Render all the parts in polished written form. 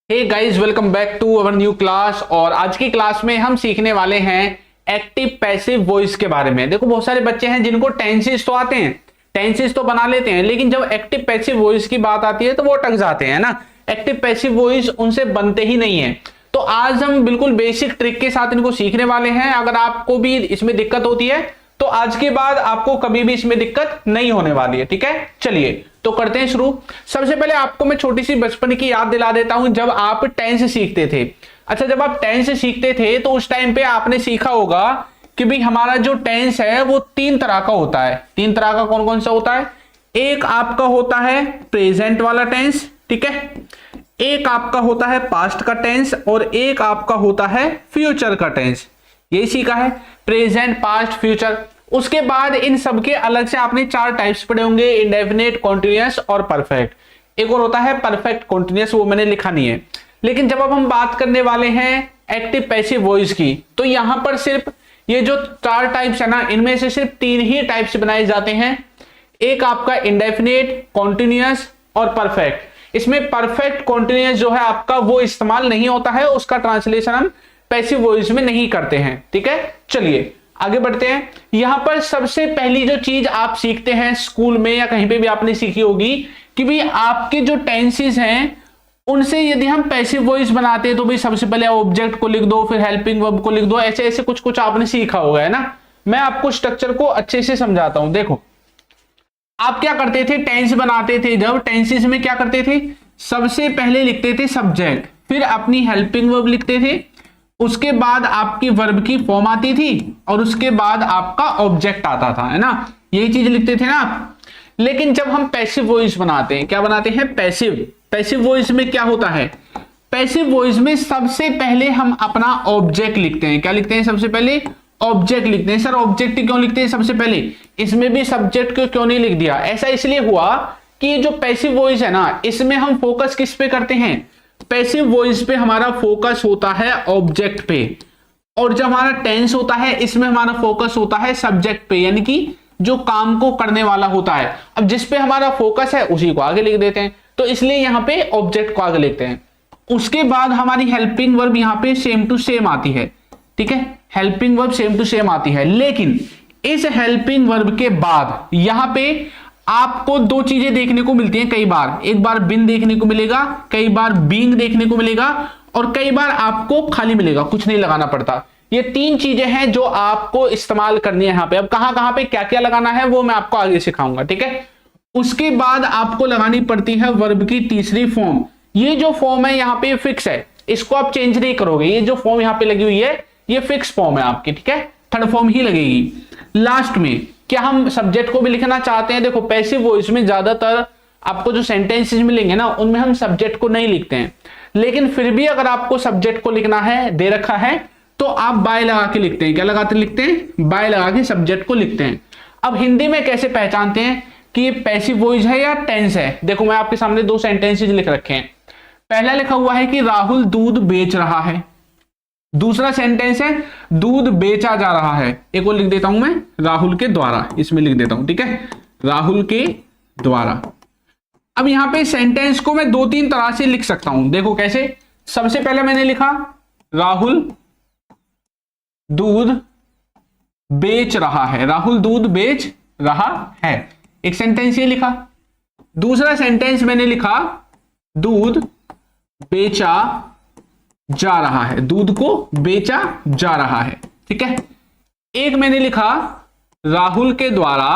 Hey guys, welcome back to our new class. और आज की क्लास में हम सीखने वाले हैं एक्टिव पैसिव वॉइस के बारे में। देखो, बहुत सारे बच्चे हैं जिनको टेंसेस तो आते हैं, टेंसेस तो बना लेते हैं, लेकिन जब एक्टिव पैसिव वॉइस की बात आती है तो वो अटक जाते हैं ना। एक्टिव पैसिव वॉइस उनसे बनते ही नहीं है। तो आज हम बिल्कुल बेसिक ट्रिक के साथ इनको सीखने वाले हैं। अगर आपको भी इसमें दिक्कत होती है तो आज के बाद आपको कभी भी इसमें दिक्कत नहीं होने वाली है। ठीक है, चलिए तो करते हैं शुरू। सबसे पहले आपको मैं छोटी सी बचपन की याद दिला देता हूं, जब आप टेंस सीखते थे। अच्छा, जब आप टेंस सीखते थे तो उस टाइम पे आपने सीखा होगा कि भाई हमारा जो टेंस है वो तीन तरह का होता है। तीन तरह का कौन कौन सा होता है? एक आपका होता है प्रेजेंट वाला टेंस, ठीक है, एक आपका होता है पास्ट का टेंस, और एक आपका होता है फ्यूचर का टेंस। यही सीखा है, प्रेजेंट, पास्ट, फ्यूचर। उसके बाद इन सबके अलग से आपने चार टाइप्स पढ़े होंगे, इंडेफिनिट, कॉन्टिन्यूअस और परफेक्ट। एक और होता है परफेक्ट कॉन्टिन्यूअस, वो मैंने लिखा नहीं है। लेकिन जब अब हम बात करने वाले हैं एक्टिव पैसिव वॉइस की, तो यहां पर सिर्फ ये जो चार टाइप्स है ना, इनमें से सिर्फ तीन ही टाइप्स बनाए जाते हैं। एक आपका इंडेफिनिट, कॉन्टिन्यूअस और परफेक्ट। इसमें परफेक्ट कॉन्टिन्यूअस जो है आपका वो इस्तेमाल नहीं होता है, उसका ट्रांसलेशन हम पैसिव वॉइस में नहीं करते हैं। ठीक है, चलिए आगे बढ़ते हैं। यहां पर सबसे पहली जो चीज आप सीखते हैं स्कूल में या कहीं पे भी आपने सीखी होगी कि भाई आपके जो टेंसेस हैं उनसे यदि हम पैसिव वॉइस बनाते हैं तो भाई सबसे पहले ऑब्जेक्ट को लिख दो, फिर हेल्पिंग वर्ब को लिख दो। ऐसे ऐसे कुछ कुछ आपने सीखा होगा, है ना। मैं आपको स्ट्रक्चर को अच्छे से समझाता हूं। देखो, आप क्या करते थे, टेंस बनाते थे, जब टेंसेस में क्या करते थे, सबसे पहले लिखते थे सब्जेक्ट, फिर अपनी हेल्पिंग वर्ब लिखते थे, उसके बाद आपकी वर्ब की फॉर्म आती थी, और उसके बाद आपका ऑब्जेक्ट आता था, है ना। यही चीज लिखते थे ना आप। लेकिन जब हम पैसिव वॉइस बनाते हैं, क्या बनाते हैं, पैसिव। पैसिव वॉइस में क्या होता है, पैसिव वॉइस में सबसे पहले हम अपना ऑब्जेक्ट लिखते हैं। क्या लिखते हैं? सबसे पहले ऑब्जेक्ट लिखते हैं। सर ऑब्जेक्ट क्यों लिखते हैं सबसे पहले? इसमें भी सब्जेक्ट को क्यों नहीं लिख दिया? ऐसा इसलिए हुआ कि ये जो पैसिव वॉइस है ना, इसमें हम फोकस किस पे करते हैं? पैसिव वॉइस पे हमारा फोकस होता है ऑब्जेक्ट पे, और जब हमारा टेंस होता है इसमें हमारा फोकस होता है सब्जेक्ट पे, यानी कि जो काम को करने वाला होता है। अब जिस पे हमारा फोकस है उसी को आगे लिख देते हैं, तो इसलिए यहां पे ऑब्जेक्ट को आगे लिखते हैं। उसके बाद हमारी हेल्पिंग वर्ब यहां पे सेम टू सेम आती है, ठीक है, helping verb same to same आती है। लेकिन इस हेल्पिंग वर्ब के बाद यहां पे आपको दो चीजें देखने को मिलती हैं कई बार। एक बार बिन देखने को मिलेगा, कई बार बीइंग देखने को मिलेगा, और कई बार आपको खाली मिलेगा, कुछ नहीं लगाना पड़ता। ये तीन चीजें हैं जो आपको इस्तेमाल करनी है यहां पे। अब कहां कहां पे क्या क्या लगाना है वो मैं आपको आगे सिखाऊंगा, ठीक है। उसके बाद आपको लगानी पड़ती है वर्ब की तीसरी फॉर्म। ये जो फॉर्म है यहां पे फिक्स है, इसको आप चेंज नहीं करोगे। ये जो फॉर्म यहां पे लगी हुई है ये फिक्स फॉर्म है आपकी, ठीक है, थर्ड फॉर्म ही लगेगी लास्ट में। क्या हम सब्जेक्ट को भी लिखना चाहते हैं? देखो, पैसिव वॉइस में ज्यादातर आपको जो सेंटेंसेस मिलेंगे ना, उनमें हम सब्जेक्ट को नहीं लिखते हैं। लेकिन फिर भी अगर आपको सब्जेक्ट को लिखना है, दे रखा है, तो आप बाय लगा के लिखते हैं। क्या लगाते लिखते हैं? बाय लगा के सब्जेक्ट को लिखते हैं। अब हिंदी में कैसे पहचानते हैं कि ये पैसिव वॉइस है या टेंस है? देखो, मैं आपके सामने दो सेंटेंसेस लिख रखे हैं। पहला लिखा हुआ है कि राहुल दूध बेच रहा है। दूसरा सेंटेंस है दूध बेचा जा रहा है। एक और लिख देता हूं मैं, राहुल के द्वारा, इसमें लिख देता हूं, ठीक है, राहुल के द्वारा। अब यहां पे सेंटेंस को मैं दो तीन तरह से लिख सकता हूं। देखो कैसे। सबसे पहले मैंने लिखा राहुल दूध बेच रहा है, राहुल दूध बेच रहा है, एक सेंटेंस ये लिखा। दूसरा सेंटेंस मैंने लिखा दूध बेचा जा रहा है, दूध को बेचा जा रहा है, ठीक है। एक मैंने लिखा राहुल के द्वारा,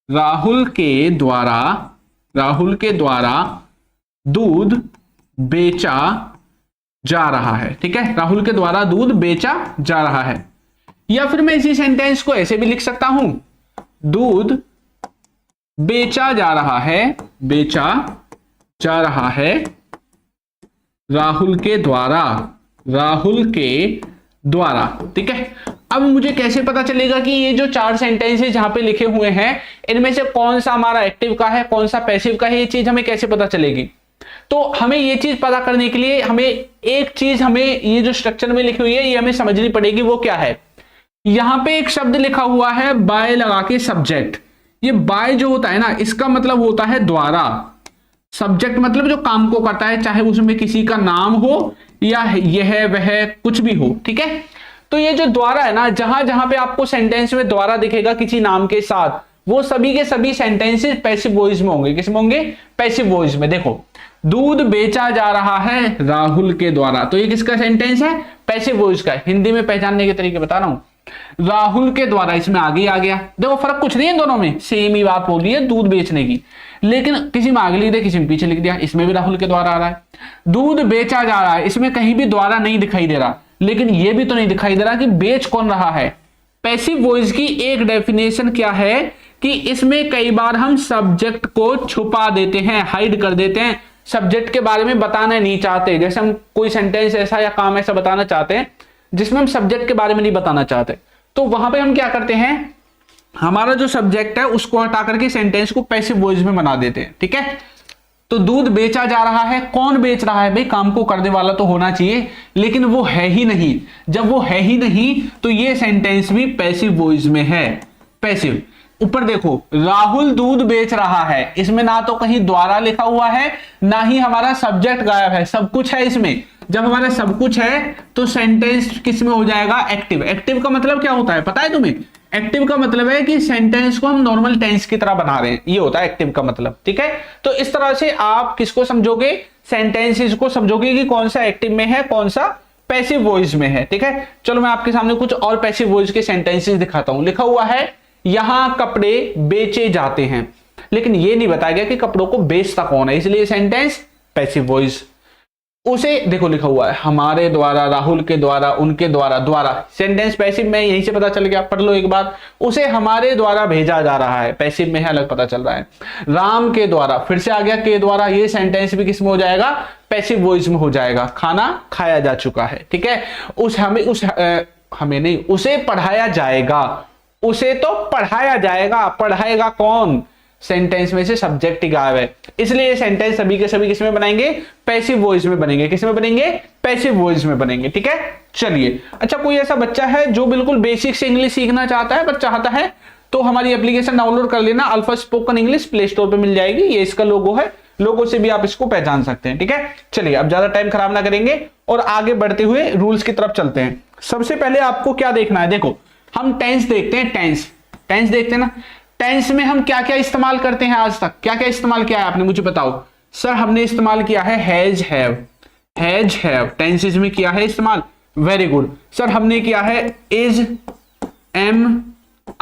राहुल के द्वारा, राहुल के द्वारा दूध बेचा जा रहा है, ठीक है, राहुल के द्वारा दूध बेचा जा रहा है। या फिर मैं इसी सेंटेंस को ऐसे भी लिख सकता हूं, दूध बेचा जा रहा है, बेचा जा रहा है राहुल के द्वारा, राहुल के द्वारा, ठीक है। अब मुझे कैसे पता चलेगा कि ये जो चार सेंटेंसेस जहां पे लिखे हुए हैं इनमें से कौन सा हमारा एक्टिव का है, कौन सा पैसिव का है? ये चीज हमें कैसे पता चलेगी? तो हमें ये चीज पता करने के लिए हमें एक चीज, हमें ये जो स्ट्रक्चर में लिखी हुई है ये हमें समझनी पड़ेगी। वो क्या है? यहां पे एक शब्द लिखा हुआ है बाय लगा के सब्जेक्ट। ये बाय जो होता है ना, इसका मतलब होता है द्वारा। सब्जेक्ट मतलब जो काम को करता है, चाहे उसमें किसी का नाम हो या यह वह कुछ भी हो, ठीक है। तो ये जो द्वारा है ना, जहां जहां पे आपको सेंटेंस में द्वारा दिखेगा किसी नाम के साथ, वो सभी के सभी सेंटेंसेस पैसिव वॉइस में होंगे। किस में होंगे? पैसिव वॉइस में। देखो, दूध बेचा जा रहा है राहुल के द्वारा, तो ये किसका सेंटेंस है? पैसिव वॉइस का। हिंदी में पहचानने के तरीके बता रहा हूं। राहुल के द्वारा, इसमें आगे आ गया। देखो फर्क कुछ नहीं है, दोनों में सेम ही बात बोल रही है, दूध बेचने की, लेकिन किसी में आगे लिख दिया, किसी में पीछे लिख दिया। इसमें भी राहुल के द्वारा आ रहा है। दूध बेचा जा रहा है, इसमें कहीं भी द्वारा नहीं दिखाई दे रहा, लेकिन ये भी तो नहीं दिखाई दे रहा कि बेच कौन रहा है। पैसिव वॉइस की एक डेफिनेशन क्या है कि इसमें कई बार हम सब्जेक्ट को छुपा देते हैं, हाइड कर देते हैं, सब्जेक्ट के बारे में बताना नहीं चाहते। जैसे हम कोई सेंटेंस ऐसा या काम ऐसा बताना चाहते हैं जिसमें हम सब्जेक्ट के बारे में नहीं बताना चाहते, तो वहां पे हम क्या करते हैं, हमारा जो सब्जेक्ट है उसको हटा करके सेंटेंस को पैसिव वॉइस में बना देते हैं, ठीक है। तो दूध बेचा जा रहा है, कौन बेच रहा है भाई? काम को करने वाला तो होना चाहिए, लेकिन वो है ही नहीं। जब वो है ही नहीं तो ये सेंटेंस भी पैसिव वॉइस में है। पैसिव। ऊपर देखो, राहुल दूध बेच रहा है, इसमें ना तो कहीं द्वारा लिखा हुआ है, ना ही हमारा सब्जेक्ट गायब है, सब कुछ है इसमें। जब हमारा सब कुछ है तो सेंटेंस किस में हो जाएगा? एक्टिव। एक्टिव का मतलब क्या होता है पता है तुम्हें? एक्टिव का मतलब है कि सेंटेंस को हम नॉर्मल टेंस की तरह बना रहे हैं, ये होता है एक्टिव का मतलब, ठीक है। तो इस तरह से आप किसको समझोगे? सेंटेंसेस को समझोगे कि कौन सा एक्टिव में है, कौन सा पैसिव वॉइस में है, ठीक है। चलो मैं आपके सामने कुछ और पैसिव वॉइस के सेंटेंसेस दिखाता हूं। लिखा हुआ है यहां कपड़े बेचे जाते हैं, लेकिन ये नहीं बताया गया कि कपड़ों को बेचता कौन है, इसलिए सेंटेंस पैसिव वॉइस। उसे देखो लिखा हुआ है हमारे द्वारा, राहुल के द्वारा, उनके द्वारा, द्वारा सेंटेंस पैसिव में, यहीं से पता चल गया। पढ़ लो एक बार, उसे हमारे द्वारा भेजा जा रहा है, पैसिव में है, अलग पता चल रहा है। राम के द्वारा, फिर से आ गया के द्वारा, ये सेंटेंस भी किस में हो जाएगा? पैसिव वॉइस में हो जाएगा। खाना खाया जा चुका है, ठीक है। हमें नहीं, उसे पढ़ाया जाएगा, उसे तो पढ़ाया जाएगा, पढ़ाएगा कौन? सेंटेंस में से सब्जेक्ट ही गायब है, इसलिए ये सेंटेंस सभी के सभी किसमें बनाएंगे? पैसिव वॉइस में बनेंगे। किसमें बनेंगे? पैसिव वॉइस में बनेंगे, ठीक है। चलिए, अच्छा कोई ऐसा बच्चा है जो बिल्कुल बेसिक से इंग्लिश सीखना चाहता है, पर चाहता है तो हमारी एप्लीकेशन डाउनलोड कर लेना, alpha spoken English, play store पर मिल जाएगी। ये इसका लोगो है, लोगो से भी आप इसको पहचान सकते हैं, ठीक है। चलिए अब ज्यादा टाइम खराब ना करेंगे और आगे बढ़ते हुए रूल्स की तरफ चलते हैं। सबसे पहले आपको क्या देखना है? देखो, हम टेंस देखते हैं, टेंस देखते हैं ना। टेंस में हम क्या क्या इस्तेमाल करते हैं? आज तक क्या क्या इस्तेमाल किया है आपने, मुझे बताओ। सर हमने इस्तेमाल किया है हैज हैव, टेंसेस में किया है इस्तेमाल। Very good. सर हमने किया है is, am,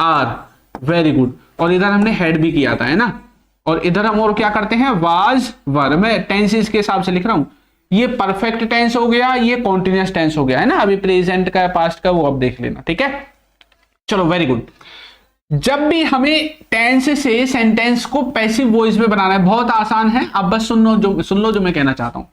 are, very good. और इधर हमने हैड भी किया था, है ना। और इधर हम और क्या करते हैं? वाज, वर। मैं टेंसेस के हिसाब से लिख रहा हूं। ये परफेक्ट टेंस हो गया, ये कॉन्टिन्यूअस टेंस हो गया, है ना। अभी प्रेजेंट का, पास्ट का, वो अब देख लेना, ठीक है। चलो वेरी गुड। जब भी हमें टेंस से सेंटेंस को पैसिव वॉइस में बनाना है, बहुत आसान है, आप बस सुन लो जो मैं कहना चाहता हूं।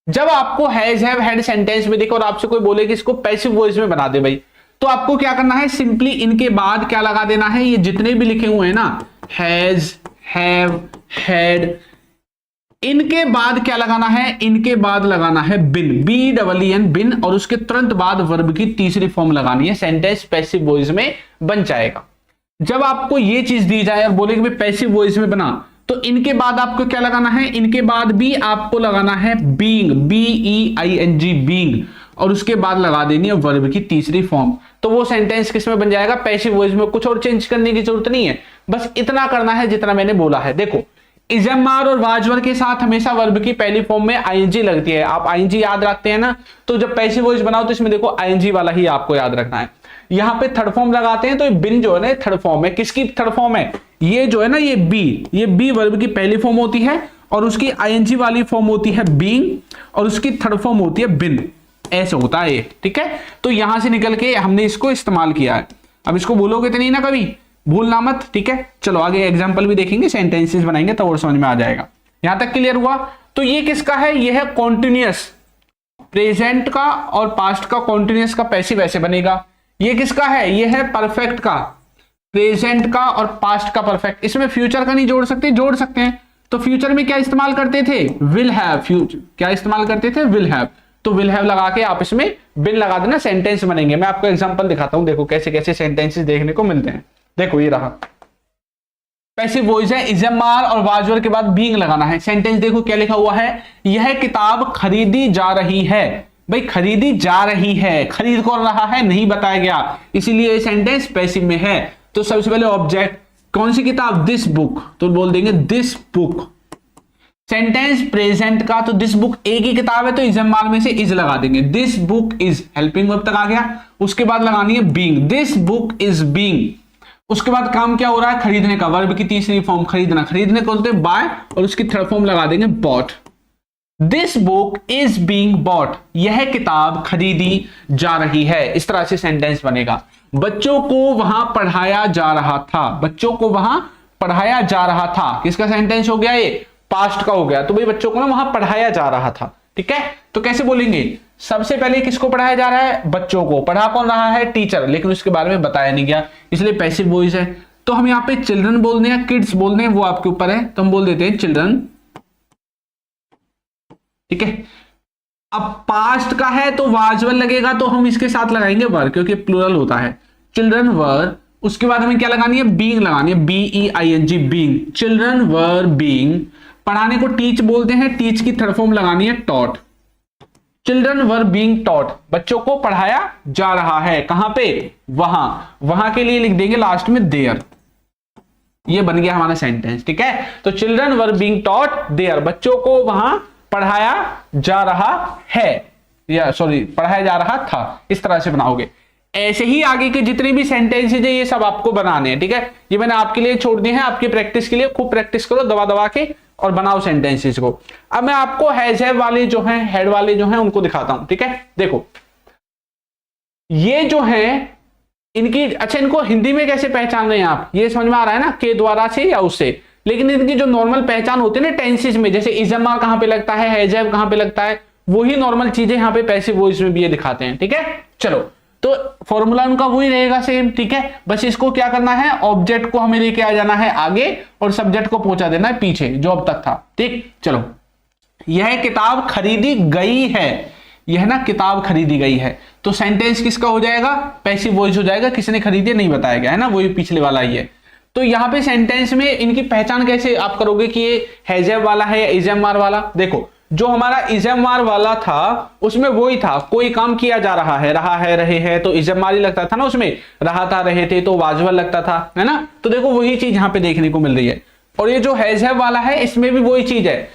जब आपको हैज, हैव, हैड सेंटेंस में देखो और आपसे कोई बोले कि इसको पैसिव वॉइस में बना दे भाई, तो आपको क्या करना है? सिंपली इनके बाद क्या लगा देना है? ये जितने भी लिखे हुए हैं ना, हैज, हैव, हैड, इनके बाद क्या लगाना है? इनके बाद लगाना है बिन, BEEN, बिन, और उसके तुरंत बाद वर्ब की तीसरी फॉर्म लगानी है, सेंटेंस पैसिव वॉइस में बन जाएगा। जब आपको ये चीज दी जाए और बोले कि भाई पैसिव वॉइस में बना, तो इनके बाद आपको क्या लगाना है? इनके बाद भी आपको लगाना है बीइंग, BEING, बीइंग, और उसके बाद लगा देनी है वर्ब की तीसरी फॉर्म। तो वो सेंटेंस किसमें बन जाएगा? पैसिव वॉइस में। कुछ और चेंज करने की जरूरत नहीं है, बस इतना करना है जितना मैंने बोला है। देखो, इजमार और वाजवर के साथ हमेशा वर्ब की पहली फॉर्म में आईएनजी लगती है। आप आईएनजी याद रखते हैं ना, तो जब पैसिव वॉइस बनाओ तो इसमें देखो आईएनजी वाला ही आपको याद रखना है। यहां पे थर्ड फॉर्म लगाते हैं, तो बिन जो है ना थर्ड फॉर्म है। किसकी थर्ड फॉर्म है? ये जो है ना, ये बी वर्ब की पहली फॉर्म होती है, और उसकी आईएनजी वाली फॉर्म होती है बीइंग, और उसकी थर्ड फॉर्म होती है बिन। ऐसे होता है ये, ठीक है। तो यहां से निकल के हमने इसको इस्तेमाल किया है। अब इसको भूलोगे तो नहीं ना कभी, भूलना मत, ठीक है। चलो आगे एग्जाम्पल भी देखेंगे, सेंटेंसेस बनाएंगे तो और समझ में आ जाएगा। यहां तक क्लियर हुआ? तो ये किसका है? ये है कॉन्टिन्यूअस, प्रेजेंट का और पास्ट का कॉन्टिन्यूअस का पैसिव ऐसे बनेगा। ये किसका है? ये है परफेक्ट का, प्रेजेंट का और पास्ट का परफेक्ट। इसमें फ्यूचर का नहीं जोड़ सकते, जोड़ सकते हैं। तो फ्यूचर में क्या इस्तेमाल करते थे? Will have. फ्यूचर क्या इस्तेमाल करते थे? Will have. तो विल हैव लगा के आप इसमें बिन लगा देना, सेंटेंस बनेंगे। मैं आपको एग्जांपल दिखाता हूं, देखो कैसे कैसे सेंटेंसेस देखने को मिलते हैं। देखो ये रहा, पैसिव वॉइस है, इजम आर और वाज वर के बाद बीइंग लगाना है। सेंटेंस देखो क्या लिखा हुआ है, यह किताब खरीदी जा रही है। भाई खरीदी जा रही है, खरीद कौन रहा है नहीं बताया गया, इसीलिए ये सेंटेंस पैसिव में है। तो सबसे पहले ऑब्जेक्ट, कौन सी किताब, दिस बुक, तो बोल देंगे दिस बुक। सेंटेंस प्रेजेंट का, तो दिस बुक एक ही किताब है तो इजम आर में से इज लगा देंगे, this book is, helping verb तक आ गया। उसके बाद लगानी है being, this book is being. उसके बाद काम क्या हो रहा है, खरीदने का, वर्ब की तीसरी फॉर्म खरीदना, खरीदने को बोलते हैं बाय, और उसकी थर्ड फॉर्म लगा देंगे bought. This book is being bought, यह किताब खरीदी जा रही है। इस तरह से सेंटेंस बनेगा। बच्चों को वहां पढ़ाया जा रहा था, बच्चों को वहां पढ़ाया जा रहा था, किसका सेंटेंस हो गया ये, पास्ट का हो गया। तो भाई बच्चों को ना वहां पढ़ाया जा रहा था, ठीक है। तो कैसे बोलेंगे, सबसे पहले किसको पढ़ाया जा रहा है, बच्चों को। पढ़ा कौन रहा है, टीचर, लेकिन उसके बारे में बताया नहीं गया, इसलिए पैसिव वॉइस है। तो हम यहाँ पे चिल्ड्रन बोलने हैं, किड्स बोलने हैं, वो आपके ऊपर है, तो हम बोल देते हैं चिल्ड्रन, ठीक है। अब पास्ट का है तो वाज वर लगेगा, तो हम इसके साथ लगाएंगे वर, क्योंकि प्लूरल होता है, चिल्ड्रन वर। उसके बाद हमें क्या लगानी है, बीइंग लगानी है, BEING, being, children were being. पढ़ाने को टीच बोलते हैं, टीच की थर्ड फॉर्म लगानी है taught, children were being taught, बच्चों को पढ़ाया जा रहा है, कहां पे, वहां। वहां के लिए लिख देंगे लास्ट में देयर, ये बन गया हमारा सेंटेंस, ठीक है। तो children were being taught there, बच्चों को वहां पढ़ाया जा रहा है, या सॉरी पढ़ाया जा रहा था, इस तरह से बनाओगे। ऐसे ही आगे के जितने भी सेंटेंसेज है ये सब आपको बनाने हैं, ठीक है। ये मैंने आपके लिए छोड़ दिए हैं, आपकी प्रैक्टिस के लिए, खूब प्रैक्टिस करो दबा दबा के और बनाओ सेंटेंसेस को। अब मैं आपको हैज हैव वाले जो हैं, हेड वाले जो हैं उनको दिखाता हूं, ठीक है। देखो ये जो है इनकी, अच्छा इनको हिंदी में कैसे पहचान रहे हैं आप, ये समझ में आ रहा है ना, के द्वारा से या उससे। लेकिन इनकी जो नॉर्मल पहचान होती है ना टेंसेस में, जैसे इजम आर कहां पे लगता है, हैज हैव कहां पे लगता है, वही नॉर्मल चीजें यहाँ पे पैसिव वॉइस में भी ये दिखाते हैं, ठीक है। चलो तो फॉर्मूला उनका वही रहेगा सेम, ठीक है। बस इसको क्या करना है, ऑब्जेक्ट को हमें लेके आ जाना है आगे और सब्जेक्ट को पहुंचा देना है पीछे जो अब तक था, ठीक। चलो, यह किताब खरीदी गई है, यह ना किताब खरीदी गई है, तो सेंटेंस किसका हो जाएगा, पैसिव वॉइस हो जाएगा, किसने खरीदी नहीं बताया गया है ना, वही पिछले वाला ही है। तो यहां पे सेंटेंस में इनकी पहचान कैसे आप करोगे कि ये हैज हैव वाला है या इजम आर वाला। देखो जो हमारा इजम आर वाला था उसमें वही था, कोई काम किया जा रहा है, रहे हैं, तो इजम आर ही लगता था ना, उसमें रहा था, रहे थे, तो वाजवर लगता था, है ना। तो देखो वही चीज यहाँ पे देखने को मिल रही है। और ये जो हैज हैव वाला है इसमें भी वही चीज है,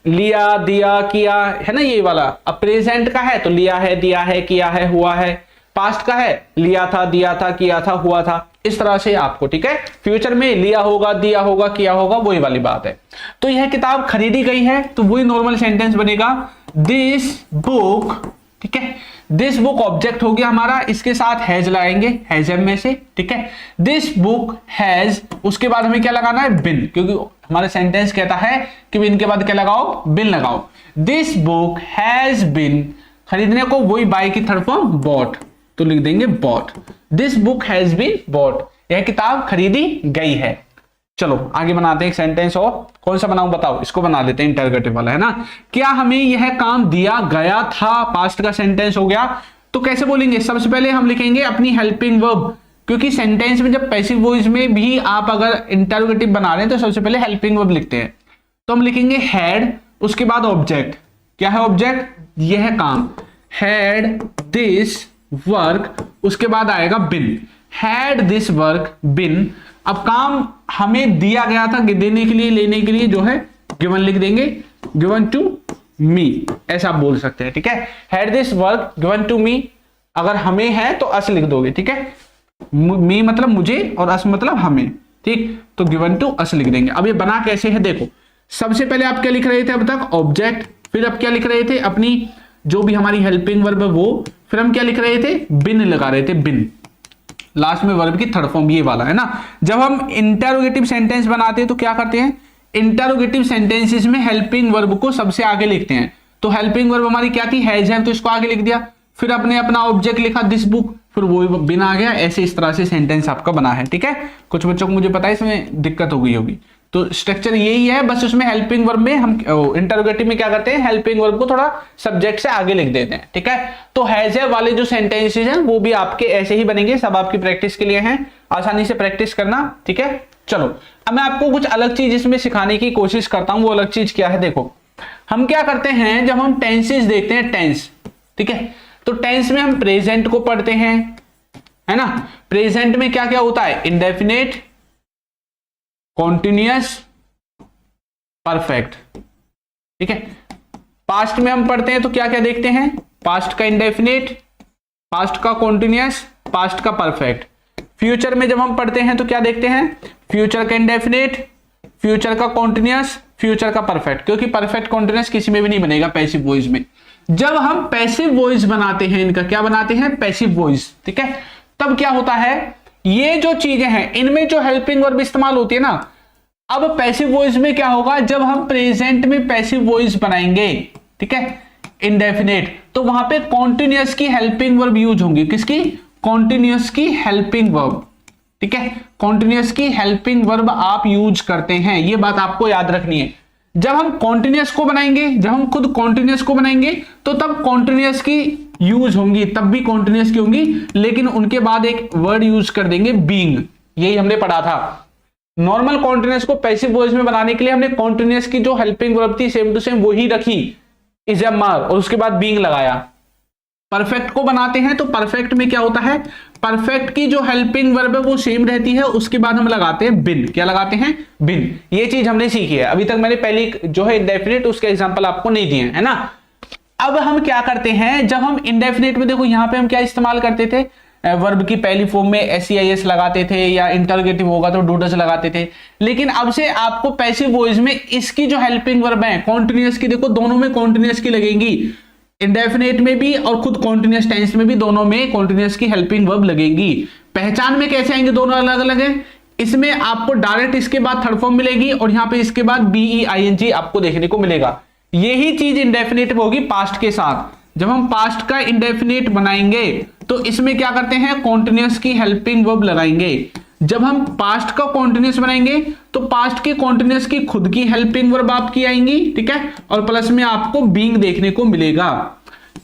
लिया, दिया, किया, है ना ये वाला। अब प्रेजेंट का है तो लिया है, दिया है, किया है, हुआ है। पास्ट का है लिया था, दिया था, किया था, हुआ था, इस तरह से आपको, ठीक है। फ्यूचर में लिया होगा, दिया होगा, किया होगा, वही वाली बात है। तो यह किताब खरीदी गई है, तो वही नॉर्मल सेंटेंस बनेगा, दिस बुक, ठीक है। दिस बुक ऑब्जेक्ट हो गया हमारा, इसके साथ हैज लगाएंगे, हैज में से, ठीक है। दिस बुक हैज, उसके बाद हमें क्या लगाना है, बिन, क्योंकि हमारा सेंटेंस कहता है कि बिन के बाद क्या लगाओ, बिन लगाओ। दिस बुक हैज बिन, खरीदने को वही बाय की थर्ड फॉर्म बॉट, तो लिख देंगे bought. This book has been bought, यह किताब खरीदी गई है। चलो आगे बनाते हैं एक सेंटेंस, और कौन सा बनाऊं बताओ, इसको बना लेते हैं, इंटरोगेटिव वाला है ना। क्या हमें यह काम दिया गया था, पास्ट का सेंटेंस हो गया। तो कैसे बोलेंगे, सबसे पहले हम लिखेंगे अपनी हेल्पिंग वर्ब, क्योंकि सेंटेंस में जब पैसिव वॉइस में भी आप अगर इंटरोगेटिव बना रहे हैं तो सबसे पहले हेल्पिंग वर्ब लिखते हैं। तो हम लिखेंगे हैड, उसके बाद ऑब्जेक्ट, क्या है ऑब्जेक्ट, यह काम, हैड दिस वर्क, उसके बाद आएगा बिन, हैड दिस वर्क बिन। अब काम हमें दिया गया था, देने के लिए, लेने के लिए जो है गिवन लिख देंगे, गिवन टू मी, ऐसा आप बोल सकते हैं, ठीक है। Had this work given to me, अगर हमें है तो अस लिख दोगे, ठीक है। मी मतलब मुझे और अस मतलब हमें, ठीक। तो गिवन टू अस लिख देंगे। अब ये बना कैसे है देखो, सबसे पहले आप क्या लिख रहे थे अब तक, ऑब्जेक्ट, फिर अब क्या लिख रहे थे, अपनी जो भी हमारी हेल्पिंग वर्ब है वो, फिर हम क्या लिख रहे थे, बिन लगा रहे थे, बिन, लास्ट में वर्ब की थर्ड फॉर्म ये वाला है ना। जब हम इंटरोगेटिव सेंटेंस बनाते हैं तो क्या करते हैं, इंटरोगेटिव सेंटेंसेस में हेल्पिंग वर्ब को सबसे आगे लिखते हैं। तो हेल्पिंग वर्ब हमारी क्या थी, हैज है, तो इसको आगे लिख दिया, फिर अपने अपना ऑब्जेक्ट लिखा दिस बुक, फिर वो बिन आ गया, ऐसे इस तरह से सेंटेंस आपका बना है, ठीक है। कुछ बच्चों को मुझे पता है इसमें दिक्कत हो गई होगी, तो स्ट्रक्चर यही है, बस उसमें हेल्पिंग वर्ब में हम इंटरोगेटिव में क्या करते हैं, हेल्पिंग वर्ब को थोड़ा सब्जेक्ट से आगे लिख देते हैं, ठीक है। तो हैज है वाले जो सेंटेंसेस हैं वो भी आपके ऐसे ही बनेंगे, सब आपकी प्रैक्टिस के लिए हैं, आसानी से प्रैक्टिस करना, ठीक है। चलो अब मैं आपको कुछ अलग चीज इसमें सिखाने की कोशिश करता हूं। वो अलग चीज क्या है, देखो हम क्या करते हैं जब हम टेंसेस देखते हैं, टेंस, ठीक है, तो टेंस में हम प्रेजेंट को पढ़ते हैं, है ना। प्रेजेंट में क्या क्या होता है, इंडेफिनेट, कॉन्टिन्यूअस, परफेक्ट, ठीक है। पास्ट में हम पढ़ते हैं तो क्या क्या देखते हैं, पास्ट का इंडेफिनेट, पास्ट का कॉन्टिन्यूअस, पास्ट का परफेक्ट। फ्यूचर में जब हम पढ़ते हैं तो क्या देखते हैं, फ्यूचर का इंडेफिनेट, फ्यूचर का कॉन्टिन्यूअस, फ्यूचर का परफेक्ट, क्योंकि परफेक्ट कॉन्टिन्यूअस किसी में भी नहीं बनेगा पैसिव वॉइस में। जब हम पैसिव वॉइस बनाते हैं, इनका क्या बनाते हैं, पैसिव वॉइस, ठीक है, तब क्या होता है, ये जो चीजें हैं इनमें जो हेल्पिंग वर्ब इस्तेमाल होती है ना, अब पैसिव वॉइस में क्या होगा, जब हम प्रेजेंट में पैसिव वॉइस बनाएंगे, ठीक है, इंडेफिनेट, तो वहां पे कॉन्टिन्यूअस की हेल्पिंग वर्ब यूज होंगी, किसकी, कॉन्टिन्यूअस की हेल्पिंग वर्ब, ठीक है, कॉन्टिन्यूअस की हेल्पिंग वर्ब आप यूज करते हैं, ये बात आपको याद रखनी है। जब हम कॉन्टिन्यूअस को बनाएंगे, जब हम खुद कॉन्टिन्यूअस को बनाएंगे तो तब कॉन्टिन्यूअस की यूज होंगी, तब भी कॉन्टिन्यूअस की होंगी, लेकिन उनके बाद एक वर्ड यूज कर देंगे, बीइंग, यही हमने पढ़ा था। नॉर्मल कॉन्टिन्यूअस को पैसिव वॉइस में बनाने के लिए हमने कॉन्टिन्यूअस की जो हेल्पिंग वर्ब थी सेम टू सेम वही रखी, इज एम आर, और उसके बाद बीइंग लगाया। परफेक्ट को बनाते हैं तो परफेक्ट में क्या होता है, परफेक्ट की जो हेल्पिंग वर्ब है वो सेम रहती है, उसके बाद हम लगाते हैं बिन, क्या लगाते हैं, बिन। ये चीज हमने सीखी है, अभी तक मैंने पहली जो है इंडेफिनिट उसके एग्जांपल आपको नहीं दिए, है ना। अब हम क्या करते हैं, जब हम इंडेफिनिट में, देखो यहां पे हम क्या इस्तेमाल करते थे, वर्ब की पहली फॉर्म में एस लगाते थे, या इंटरोगेटिव होगा तो डूडस लगाते थे, लेकिन अब से आपको पैसिव वॉइस में इसकी जो हेल्पिंग वर्ब है कॉन्टिन्यूअस की, देखो दोनों में कॉन्टिन्यूअस की लगेंगी, इंडेफिनेट में भी और खुद कॉन्टिन्यूअस टेंस में भी दोनों में कॉन्टिन्यूअस की हेल्पिंग वर्ब लगेगी। पहचान में कैसे आएंगे, दोनों अलग अलग है, इसमें आपको डायरेक्ट इसके बाद थर्ड फॉर्म मिलेगी और यहां पे इसके बाद BEING आपको देखने को मिलेगा। यही चीज इंडेफिनेट होगी पास्ट के साथ। जब हम पास्ट का इंडेफिनेट बनाएंगे तो इसमें क्या करते हैं, कॉन्टिन्यूअस की हेल्पिंग वर्ब लगाएंगे। जब हम पास्ट का कॉन्टिन्यूअस बनाएंगे तो पास्ट के कॉन्टिन्यूअस की खुद की हेल्पिंग वर्ब आपकी आएंगी, ठीक है, और प्लस में आपको बीइंग देखने को मिलेगा।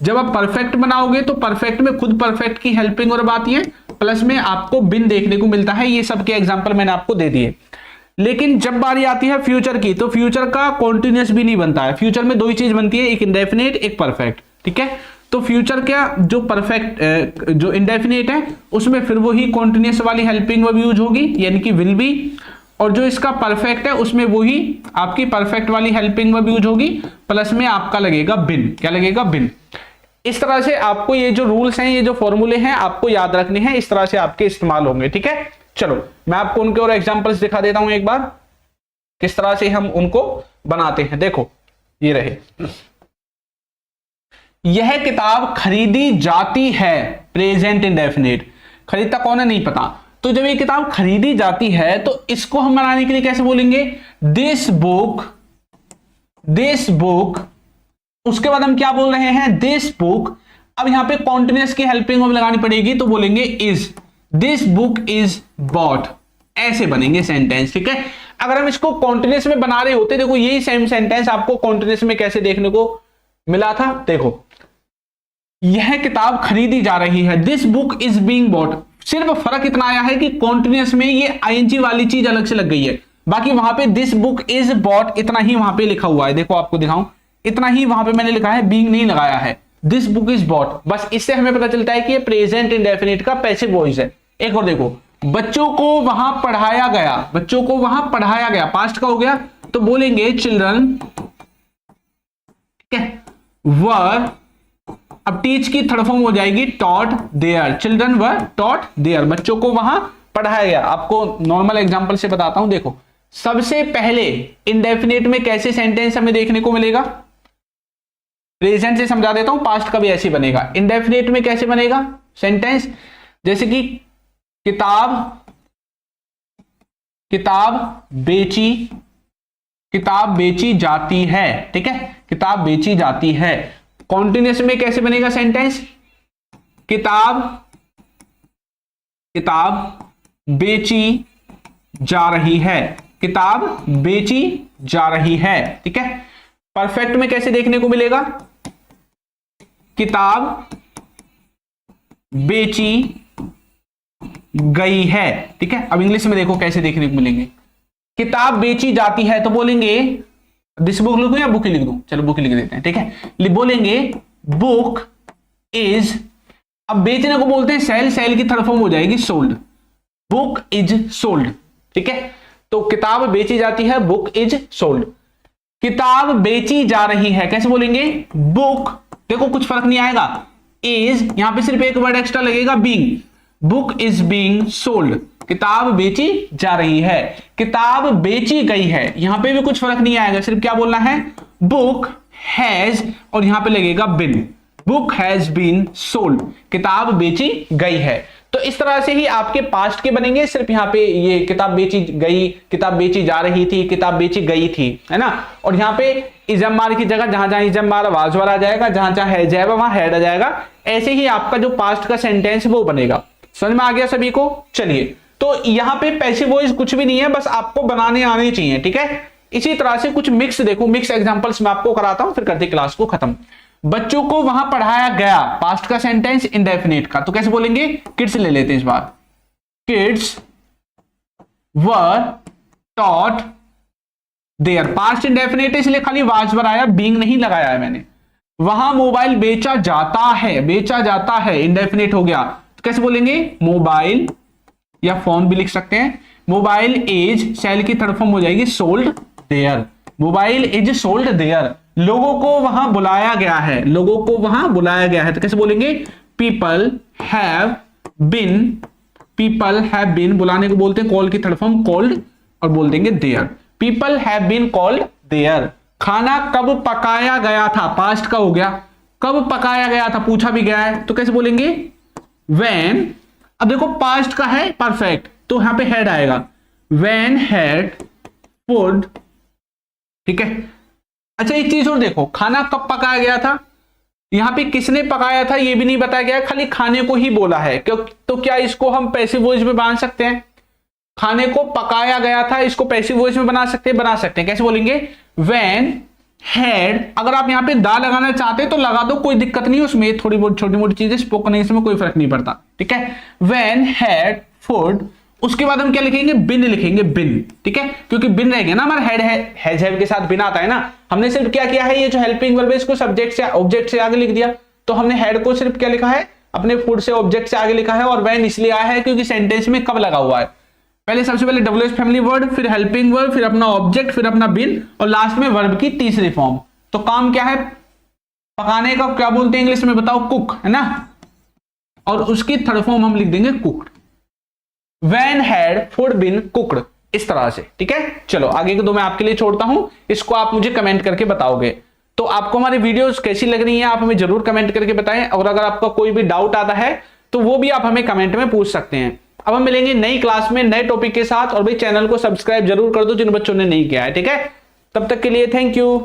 जब आप परफेक्ट बनाओगे तो परफेक्ट में खुद परफेक्ट की हेल्पिंग वर्ब आती है, प्लस में आपको बिन देखने को मिलता है। ये सब के एग्जांपल मैंने आपको दे दिए। लेकिन जब बारी आती है फ्यूचर की, तो फ्यूचर का कॉन्टिन्यूअस भी नहीं बनता है। फ्यूचर में दो ही चीज बनती है, एक इंडेफिनेट, एक परफेक्ट, ठीक है। तो फ्यूचर क्या, जो परफेक्ट जो इंडेफिनेट है उसमें फिर वही कॉन्टिन्यूअस वाली हेल्पिंग वर्ब यूज होगी, यानी कि विल बी, और जो इसका परफेक्ट है उसमें वही आपकी परफेक्ट वाली हेल्पिंग वर्ब यूज होगी, प्लस में आपका लगेगा बिन, क्या लगेगा, बिन। इस तरह से आपको ये जो रूल्स हैं, ये जो फॉर्मूले हैं आपको याद रखने हैं, इस तरह से आपके इस्तेमाल होंगे, ठीक है। चलो मैं आपको उनके और एग्जांपल्स दिखा देता हूं एक बार, किस तरह से हम उनको बनाते हैं। देखो ये रहे, यह किताब खरीदी जाती है, प्रेजेंट इंडेफिनिट, खरीदता कौन है नहीं पता, तो जब ये किताब खरीदी जाती है तो इसको हम बनाने के लिए कैसे बोलेंगे, दिस बुक, दिस बुक, उसके बाद हम क्या बोल रहे हैं, दिस बुक। अब यहां पे कॉन्टिन्यूअस की हेल्पिंग वर्ब लगानी पड़ेगी, तो बोलेंगे is, this book is bought, ऐसे बनेंगे सेंटेंस, ठीक है। अगर हम इसको कॉन्टिन्यूअस में बना रहे होते, देखो यही सेम सेंटेंस आपको कॉन्टिन्यूअस में कैसे देखने को मिला था, देखो यह किताब खरीदी जा रही है, this book is being bought. सिर्फ फर्क इतना आया है कि कॉन्टिन्यूअस में ये ING वाली चीज अलग से लग गई है, बाकी वहां पे दिस बुक इज बॉट इतना ही वहां पे लिखा हुआ है। देखो आपको दिखाऊं, इतना ही वहां पे मैंने लिखा है, बीइंग नहीं लगाया है, दिस बुक इज बॉट। बस इससे हमें पता चलता है कि ये प्रेजेंट इंडेफिनिट का पैसिव वॉइस है। एक और देखो, बच्चों को वहां पढ़ाया गया, बच्चों को वहां पढ़ाया गया, पास्ट का हो गया, तो बोलेंगे चिल्ड्रन, ठीक है, वर, अब टीच की थर्ड फॉर्म हो जाएगी taught there, children were taught there, बच्चों को वहां पढ़ाया गया। आपको नॉर्मल एग्जांपल से बताता हूं, देखो सबसे पहले इंडेफिनिट में कैसे सेंटेंस हमें देखने को मिलेगा, प्रेजेंट से समझा देता हूं, पास्ट का भी ऐसे बनेगा। इंडेफिनिट में कैसे बनेगा सेंटेंस, जैसे कि किताब, किताब बेची, किताब बेची जाती है, ठीक है, किताब बेची जाती है। कॉन्टिन्यूअस में कैसे बनेगा सेंटेंस, किताब, किताब बेची जा रही है, किताब बेची जा रही है, ठीक है। परफेक्ट में कैसे देखने को मिलेगा, किताब बेची गई है। ठीक है, अब इंग्लिश में देखो कैसे देखने को मिलेंगे। किताब बेची जाती है तो बोलेंगे, दिस बुक लिखूं या बुक लिख दूं? चलो बुक लिख देते हैं। ठीक है, बोलेंगे बुक इज, अब बेचने को बोलते हैं सेल, सेल की थर्ड फॉर्म हो जाएगी सोल्ड, बुक इज सोल्ड। ठीक है, तो किताब बेची जाती है, बुक इज सोल्ड। किताब बेची जा रही है, कैसे बोलेंगे? बुक, देखो कुछ फर्क नहीं आएगा, इज यहां पे सिर्फ एक वर्ड एक्स्ट्रा लगेगा, being, book is being sold. किताब बेची जा रही है, किताब बेची गई है, यहां पे भी कुछ फर्क नहीं आएगा, सिर्फ क्या बोलना है? बुक हैज, और यहां पे लगेगा बिन, बुक हैज बीन सोल्ड, किताब बेची गई है। तो इस तरह से ही आपके पास्ट के बनेंगे, सिर्फ यहां पे ये किताब बेची गई, किताब बेची जा रही थी, किताब बेची गई थी, है ना। और यहां पे इजम मार की जगह जहां जहां इजम मार वाजवर आ जाएगा, जहां जहां है जाएगा वहां हैड आ जाएगा। ऐसे ही आपका जो पास्ट का सेंटेंस वो बनेगा। समझ में आ गया सभी को? चलिए, तो यहां पे पैसिव वॉइस कुछ भी नहीं है, बस आपको बनाने आने चाहिए। ठीक है, इसी तरह से कुछ मिक्स देखो, मिक्स एग्जांपल्स मैं आपको कराता हूं, फिर करते क्लास को खत्म। बच्चों को वहां पढ़ाया गया, पास्ट का सेंटेंस इंडेफिनिट का, तो कैसे बोलेंगे? किड्स ले लेते हैं इस बार, kids were taught there, past indefinite इसलिए खाली वाज वर आया, बीइंग नहीं लगाया है मैंने। वहां मोबाइल बेचा जाता है, बेचा जाता है इंडेफिनिट हो गया, तो कैसे बोलेंगे? मोबाइल, या फोन भी लिख सकते हैं। मोबाइल इज, सेल की थर्ड फॉर्म हो जाएगी sold there, mobile is sold there. लोगों को वहां बुलाया गया है, लोगों को वहां बुलाया गया है, तो कैसे बोलेंगे? People have bin, people have बिन, बुलाने को बोलते हैं कॉल की थर्ड फॉर्म कॉल्ड, और बोल देंगे there, people have been called there. खाना कब पकाया गया था, पास्ट का हो गया, कब पकाया गया था पूछा भी गया है, तो कैसे बोलेंगे? व्हेन, अब देखो पास्ट का है परफेक्ट, तो यहां पे हेड आएगा, व्हेन हैड फूड। ठीक है, अच्छा एक चीज और देखो, खाना कब पकाया गया था, यहां पे किसने पकाया था ये भी नहीं बताया गया, खाली खाने को ही बोला है। क्यों? तो क्या इसको हम पैसिव वॉइस में बना सकते हैं? खाने को पकाया गया था, इसको पैसिव वॉइस में बना सकते हैं, बना सकते हैं। कैसे बोलेंगे? व्हेन हैड, अगर आप यहां पे दा लगाना चाहते हैं तो लगा दो, कोई दिक्कत नहीं, उसमें थोड़ी बहुत छोटी मोटी चीजें स्पोकन इंग्लिश में कोई फर्क नहीं पड़ता। ठीक है, व्हेन हैड फूड, उसके बाद हम क्या लिखेंगे? बिन लिखेंगे, बिन। ठीक है, क्योंकि बिन रहेगा ना, हमारा हेड हैज हैव के साथ बिन आता है ना। हमने सिर्फ क्या किया है, ये जो हेल्पिंग वर्ब है इसको सब्जेक्ट से ऑब्जेक्ट से आगे लिख दिया, तो हमने हेड को सिर्फ क्या लिखा है? अपने फूड से ऑब्जेक्ट से आगे लिखा है, और व्हेन इसलिए आया है क्योंकि सेंटेंस में कब लगा हुआ है। पहले सबसे पहले डब्ल्यूएच फैमिली वर्ड, फिर हेल्पिंग वर्ब, फिर अपना ऑब्जेक्ट, फिर अपना बिन, और लास्ट में वर्ब की तीसरी फॉर्म। तो काम क्या है पकाने का? क्या बोलते हैं इंग्लिश में बताओ? कुक, है ना। और उसकी थर्ड फॉर्म हम लिख देंगे cooked, when had food been cooked, इस तरह से। ठीक है, चलो आगे के दो मैं आपके लिए छोड़ता हूं, इसको आप मुझे कमेंट करके बताओगे। तो आपको हमारी वीडियोस कैसी लग रही हैं आप हमें जरूर कमेंट करके बताएं, और अगर आपका कोई भी डाउट आता है तो वो भी आप हमें कमेंट में पूछ सकते हैं। अब हम मिलेंगे नई क्लास में नए टॉपिक के साथ, और भाई चैनल को सब्सक्राइब जरूर कर दो जिन बच्चों ने नहीं किया है। ठीक है, तब तक के लिए थैंक यू।